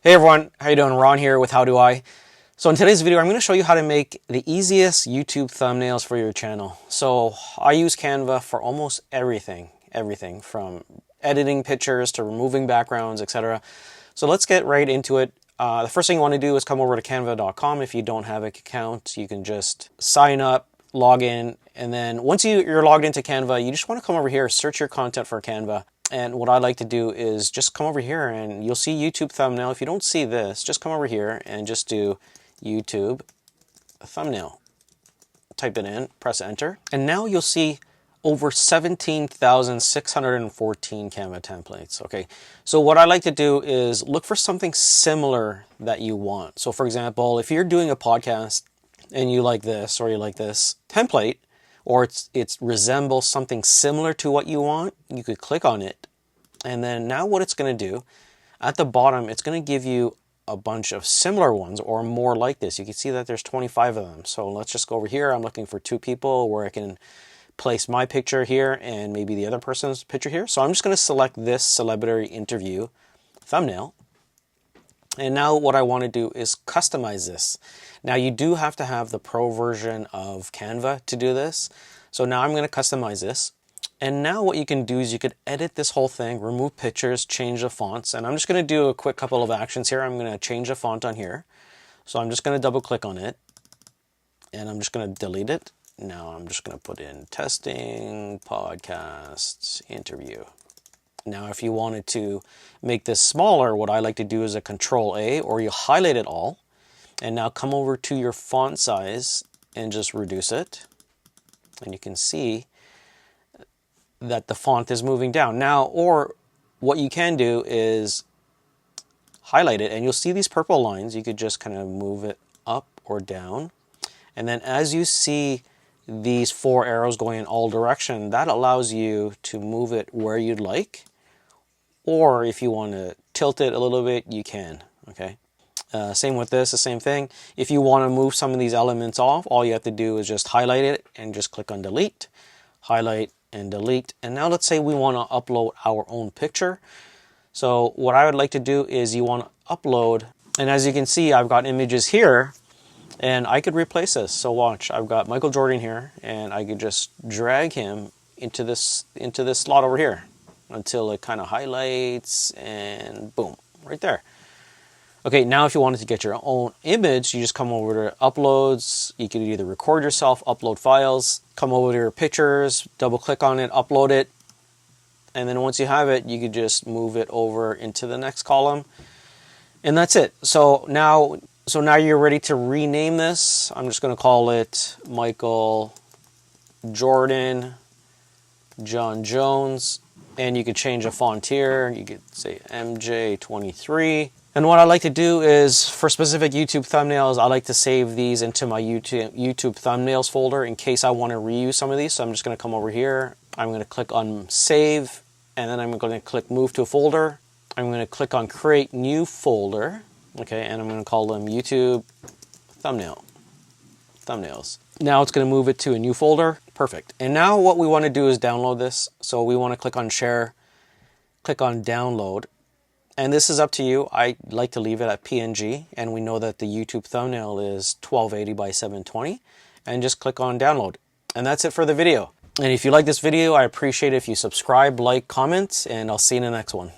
Hey everyone, how you doing? Ron here with How Do I. So in today's video, I'm going to show you how to make the easiest YouTube thumbnails for your channel. So I use Canva for almost everything from editing pictures to removing backgrounds, etc. So let's get right into it. The first thing you want to do is come over to canva.com. If you don't have an account, you can just sign up, log in, and then once you're logged into Canva, you just want to come over here, search your content for Canva. And what I like to do is just come over here and you'll see YouTube thumbnail. If you don't see this, just come over here and just do YouTube thumbnail. Type it in, press enter. And now you'll see over 17,614 Canva templates. Okay, so what I like to do is look for something similar that you want. So for example, if you're doing a podcast and you like this or you like this template, or it resembles something similar to what you want, you could click on it. And then now what it's going to do, at the bottom, it's going to give you a bunch of similar ones or more like this. You can see that there's 25 of them. So let's just go over here. I'm looking for two people where I can place my picture here and maybe the other person's picture here. So I'm just going to select this celebrity interview thumbnail. And now what I want to do is customize this. Now you do have to have the pro version of Canva to do this. So now I'm going to customize this. And now what you can do is you could edit this whole thing, remove pictures, change the fonts. And I'm just going to do a quick couple of actions here. I'm going to change the font on here. So I'm just going to double click on it. And I'm just going to delete it. Now I'm just going to put in testing, podcasts, interview. Now, if you wanted to make this smaller, what I like to do is a Control A, or you highlight it all, and now come over to your font size and just reduce it. And you can see that the font is moving down. Now, or what you can do is highlight it, and you'll see these purple lines. You could just kind of move it up or down. And then as you see these four arrows going in all directions, that allows you to move it where you'd like. Or if you want to tilt it a little bit, you can, okay? Same with this, the same thing. If you want to move some of these elements off, all you have to do is just highlight it and just click on delete, highlight and delete. And now let's say we want to upload our own picture. So what I would like to do is you want to upload, and as you can see, I've got images here, and I could replace this. So watch, I've got Michael Jordan here, and I could just drag him into this slot over here until it kind of highlights, and boom, right there. Okay, now if you wanted to get your own image, you just come over to uploads. You can either record yourself, upload files, come over to your pictures, double click on it, upload it, and then once you have it, you could just move it over into the next column, and that's it. So now you're ready to rename this. I'm just going to call it Michael Jordan John Jones. And you could change a font here. You could say MJ23. And what I like to do is, for specific YouTube thumbnails, I like to save these into my YouTube thumbnails folder in case I want to reuse some of these. So I'm just going to come over here. I'm going to click on save, and then I'm going to click move to a folder. I'm going to click on create new folder. Okay, and I'm going to call them YouTube thumbnails. Now it's going to move it to a new folder. Perfect. And now what we want to do is download this. So we want to click on share, click on download. And this is up to you. I like to leave it at PNG. And we know that the YouTube thumbnail is 1280 by 720. And just click on download. And that's it for the video. And if you like this video, I appreciate it if you subscribe, like, comment, and I'll see you in the next one.